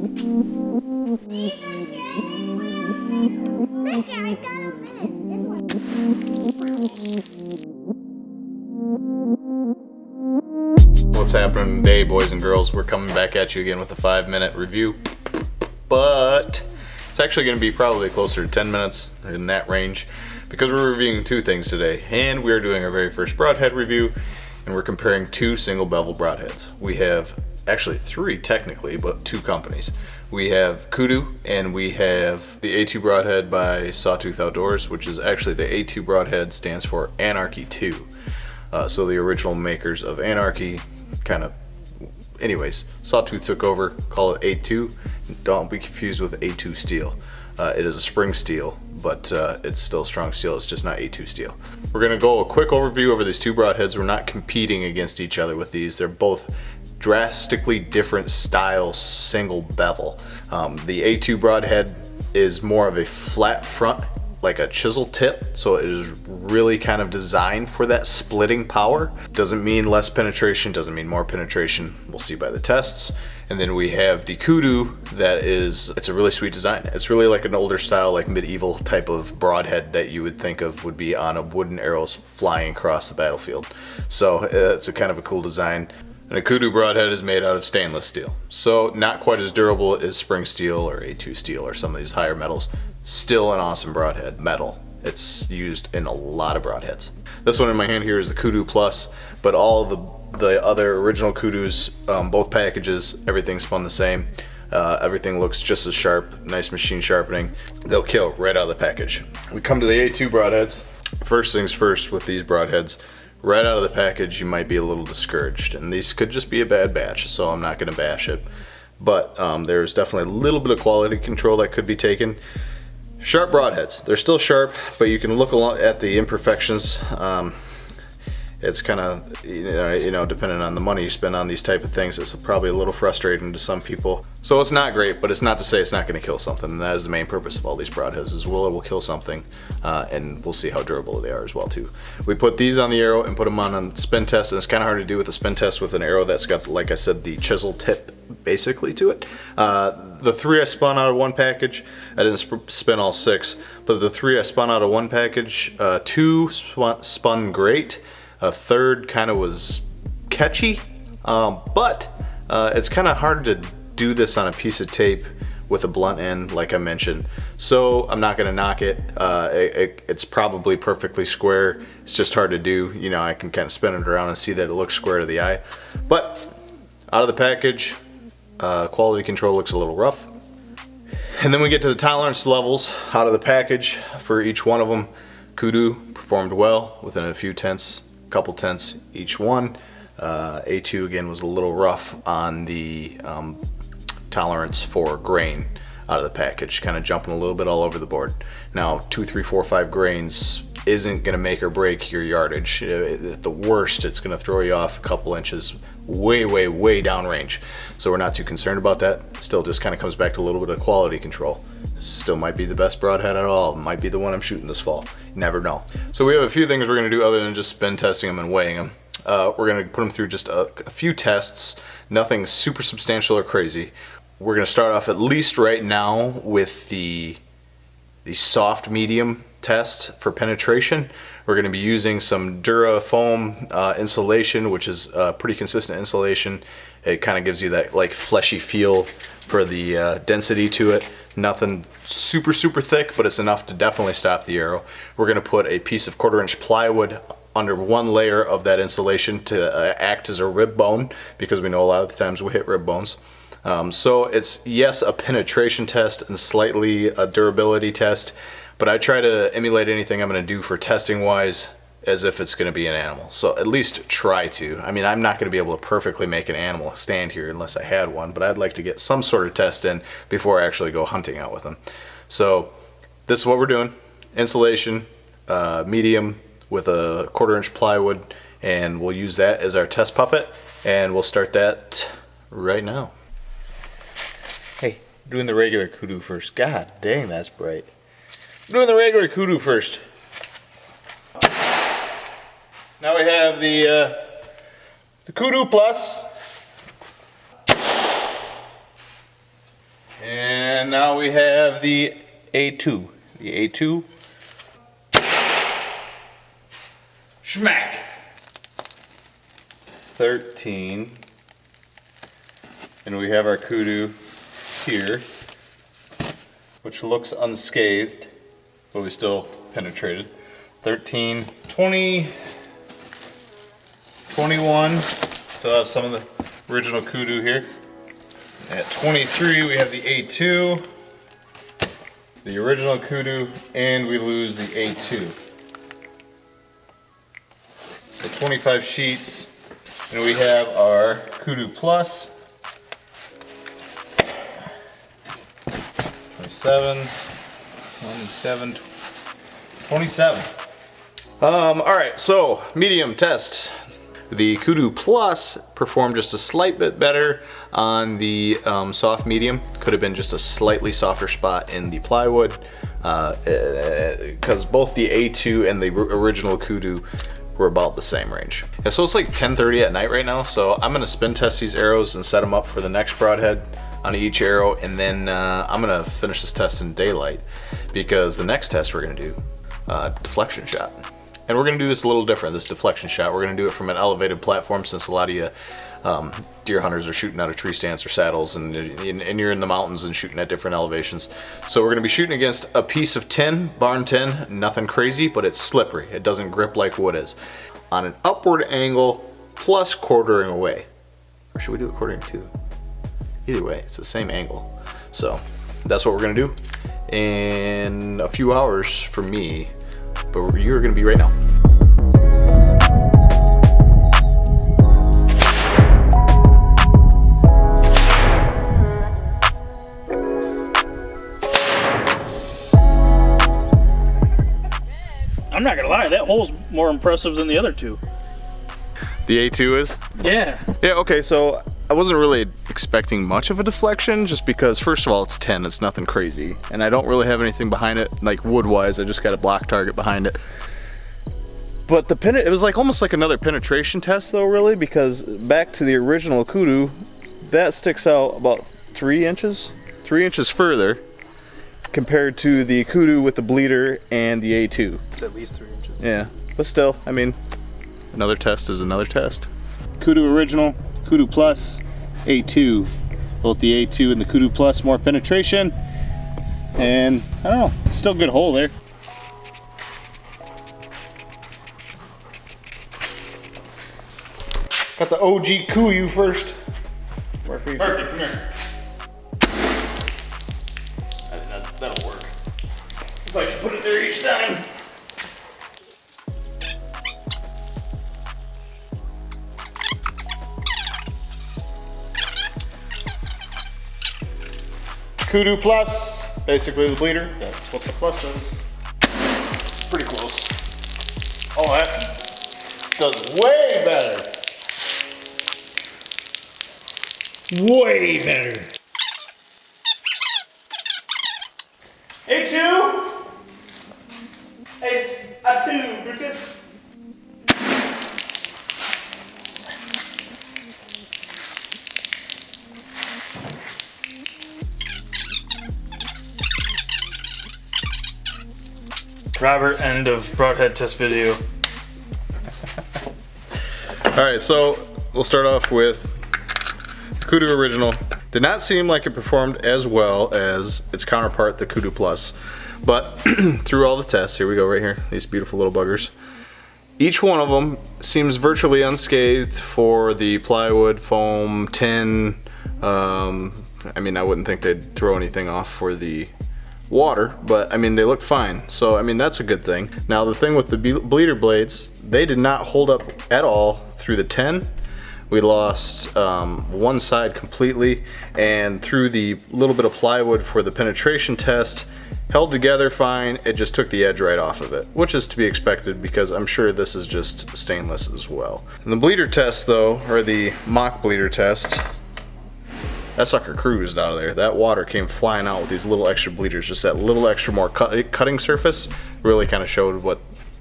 What's happening today, boys and girls? We're coming back at you again with a 5-minute review, but it's actually going to be probably closer to 10 minutes in that range because we're reviewing two things today, and we are doing our very first broadhead review, and we're comparing two single bevel broadheads. We have actually three technically, but two companies. We have Kudu and we have the A2 broadhead by Sawtooth Outdoors, which is actually the A2 broadhead stands for Anarchy 2. So the original makers of Anarchy kind of, anyways, Sawtooth took over, call it A2. Don't be confused with A2 steel. It is a spring steel, but it's still strong steel. It's just not A2 steel. We're gonna go a quick overview over these two broadheads. We're not competing against each other with these. They're both drastically different style single bevel. The A2 broadhead is more of a flat front, like a chisel tip, so it is really kind of designed for that splitting power. Doesn't mean less penetration, doesn't mean more penetration. We'll see by the tests. And then we have the Kudu that is, it's a really sweet design. It's really like an older style, like medieval type of broadhead that you would think of would be on a wooden arrows flying across the battlefield. So it's a kind of a cool design. And a Kudu broadhead is made out of stainless steel. So not quite as durable as spring steel or A2 steel or some of these higher metals. Still an awesome broadhead metal. It's used in a lot of broadheads. This one in my hand here is the Kudu Plus, but all the other original Kudus, both packages, everything spun the same. Everything looks just as sharp, nice machine sharpening. They'll kill right out of the package. We come to the A2 broadheads. First things first with these broadheads, right out of the package you might be a little discouraged, and these could just be a bad batch, so I'm not going to bash it. But there's definitely a little bit of quality control that could be taken. Sharp broadheads, they're still sharp, but you can look at the imperfections. It's kind of, you know, depending on the money you spend on these type of things, it's probably a little frustrating to some people. So it's not great, but it's not to say it's not going to kill something, and that is the main purpose of all these broadheads, is it will kill something, and we'll see how durable they are as well too. We put these on the arrow and put them on a spin test, and it's kind of hard to do with a spin test with an arrow that's got, like I said, the chisel tip basically to it. The three I spun out of one package, I didn't spin all six, but the three I spun out of one package, two spun great. A third kind of was catchy, but it's kind of hard to do this on a piece of tape with a blunt end, like I mentioned. So I'm not gonna knock it. It's probably perfectly square. It's just hard to do. You know, I can kind of spin it around and see that it looks square to the eye. But out of the package, quality control looks a little rough. And then we get to the tolerance levels out of the package for each one of them. Kudu performed well within a few tenths. Couple tenths each one. A2 again was a little rough on the tolerance for grain out of the package, kind of jumping a little bit all over the board. Now 2, 3, 4, 5 grains isn't going to make or break your yardage. At the worst, it's going to throw you off a couple inches way downrange. So we're not too concerned about that. Still just kind of comes back to a little bit of quality control. Still might be the best broadhead at all. Might be the one I'm shooting this fall. Never know. So we have a few things we're going to do other than just spin testing them and weighing them. We're going to put them through just a few tests. Nothing super substantial or crazy. We're going to start off at least right now with the soft medium test for penetration. We're going to be using some Dura foam insulation, which is pretty consistent insulation. It kind of gives you that like fleshy feel for the density to it. Nothing super thick, but it's enough to definitely stop the arrow. We're going to put a piece of 1/4-inch plywood under one layer of that insulation to act as a rib bone, because we know a lot of the times we hit rib bones. So it's, yes, a penetration test and slightly a durability test, but I try to emulate anything I'm going to do for testing wise as if it's going to be an animal. So at least try to. I mean, I'm not going to be able to perfectly make an animal stand here unless I had one, but I'd like to get some sort of test in before I actually go hunting out with them. So this is what we're doing. Insulation, medium with a 1/4-inch plywood, and we'll use that as our test puppet, and we'll start that right now. Hey, doing the regular Kudu first. God dang, that's bright. Doing the regular Kudu first. Now we have the Kudu Plus. And now we have the A2. The A2. Schmack! 13. And we have our Kudu here, which looks unscathed, but we still penetrated. 13, 20, 21. Still have some of the original Kudu here. At 23, we have the A2, the original Kudu, and we lose the A2. So 25 sheets, and we have our Kudu Plus. 27. Alright, so medium test. The Kudu Plus performed just a slight bit better on the soft medium. Could have been just a slightly softer spot in the plywood, because both the A2 and the original Kudu were about the same range. Yeah, so it's like 10:30 at night right now, so I'm gonna spin test these arrows and set them up for the next broadhead on each arrow, and then I'm gonna finish this test in daylight, because the next test we're gonna do, deflection shot. And we're gonna do this a little different, this deflection shot. We're gonna do it from an elevated platform, since a lot of you deer hunters are shooting out of tree stands or saddles, and you're in the mountains and shooting at different elevations. So we're gonna be shooting against a piece of tin, barn tin, nothing crazy, but it's slippery. It doesn't grip like wood is. On an upward angle, plus quartering away. Or should we do it quartering too? Either way, it's the same angle. So that's what we're gonna do in a few hours for me, but where you're gonna be right now. I'm not gonna lie, that hole's more impressive than the other two. The A2 is? Yeah. Yeah, okay, so I wasn't really expecting much of a deflection, just because first of all it's 10, it's nothing crazy, and I don't really have anything behind it, like wood-wise. I just got a black target behind it. But it was like almost like another penetration test though, really, because back to the original Kudu, that sticks out about 3 inches further compared to the Kudu with the bleeder and the A2. It's at least 3 inches. Yeah, but still, I mean, another test is another test. Kudu original, Kudu Plus, A2. Both the A2 and the Kudu Plus, more penetration. And I don't know, it's still a good hole there. Got the OG Kudu first. Perfect, come here. That'll work. If I can put it there each time. Kudu Plus, basically the bleeder. That's what the plus is. Pretty close. Oh, that does way better. Way better. A2. A2, Brutus. Robert, end of broadhead test video. Alright, so we'll start off with Kudu original. Did not seem like it performed as well as its counterpart, the Kudu Plus. But through all the tests, here we go right here, these beautiful little buggers. Each one of them seems virtually unscathed for the plywood, foam, tin. I mean, I wouldn't think they'd throw anything off for the water, but I mean, they look fine. So, I mean, that's a good thing. Now, the thing with the bleeder blades, they did not hold up at all through the 10. We lost one side completely, and through the little bit of plywood for the penetration test, held together fine. It just took the edge right off of it, which is to be expected because I'm sure this is just stainless as well. And the bleeder test though, or the mock bleeder test, that sucker cruised out of there. That water came flying out with these little extra bleeders. Just that little extra more cutting surface really kind of showed what,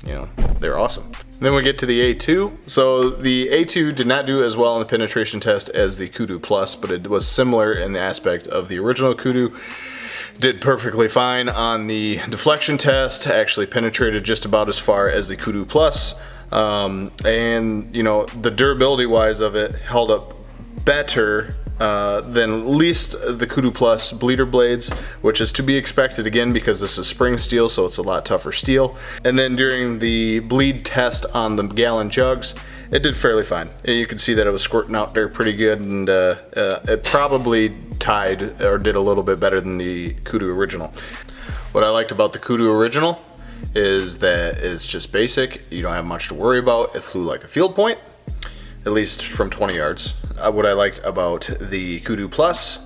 you know, they're awesome. And then we get to the A2. So the A2 did not do as well in the penetration test as the Kudu Plus, but it was similar in the aspect of the original Kudu. Did perfectly fine on the deflection test, actually penetrated just about as far as the Kudu Plus. And you know, the durability wise of it held up better than at least the Kudu Plus bleeder blades, which is to be expected again because this is spring steel, so it's a lot tougher steel. And then during the bleed test on the gallon jugs, it did fairly fine. You can see that it was squirting out there pretty good, and it probably tied or did a little bit better than the Kudu original. What I liked about the Kudu original is that it's just basic. You don't have much to worry about. It flew like a field point, at least from 20 yards. What I liked about the Kudu Plus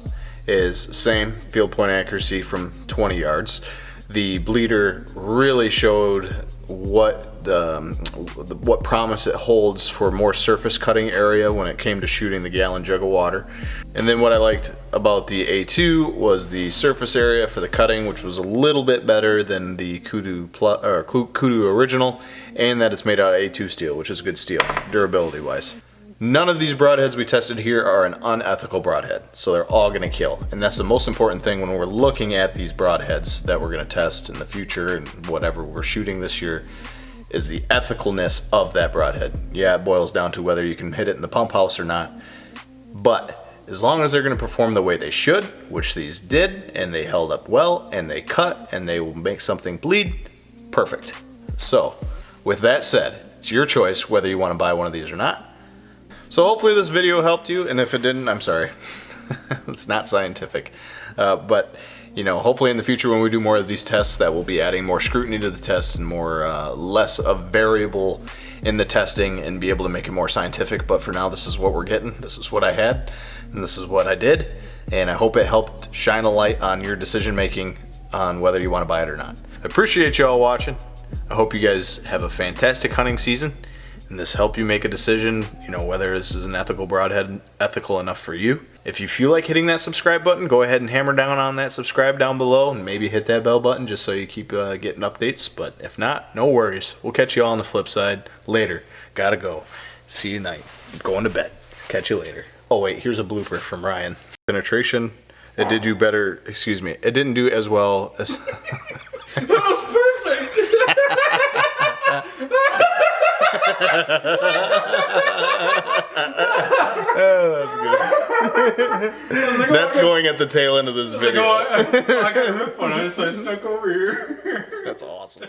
is same field point accuracy from 20 yards. The bleeder really showed what promise it holds for more surface cutting area when it came to shooting the gallon jug of water. And then what I liked about the A2 was the surface area for the cutting, which was a little bit better than the Kudu original, and that it's made out of A2 steel, which is good steel, durability wise. None of these broadheads we tested here are an unethical broadhead, so they're all gonna kill. And that's the most important thing when we're looking at these broadheads that we're gonna test in the future and whatever we're shooting this year, is the ethicalness of that broadhead. Yeah, it boils down to whether you can hit it in the pump house or not, but as long as they're gonna perform the way they should, which these did, and they held up well, and they cut, and they will make something bleed, perfect. So, with that said, it's your choice whether you wanna buy one of these or not. So hopefully this video helped you, and if it didn't, I'm sorry. It's not scientific. But you know, hopefully in the future when we do more of these tests, that we'll be adding more scrutiny to the tests and more less of variable in the testing and be able to make it more scientific. But for now, this is what we're getting. This is what I had, and this is what I did. And I hope it helped shine a light on your decision making on whether you want to buy it or not. I appreciate you all watching. I hope you guys have a fantastic hunting season, and this help you make a decision, you know, whether this is an ethical broadhead, ethical enough for you. If you feel like hitting that subscribe button, go ahead and hammer down on that subscribe down below, and maybe hit that bell button just so you keep getting updates. But if not, no worries. We'll catch you all on the flip side later. Gotta go. See you tonight. I'm going to bed. Catch you later. Oh wait, here's a blooper from Ryan. Penetration, it did do better, excuse me, it didn't do as well as... That was perfect! Oh, that's good. That's going at the tail end of this video. I got a rip on it, so I snuck over here. That's awesome.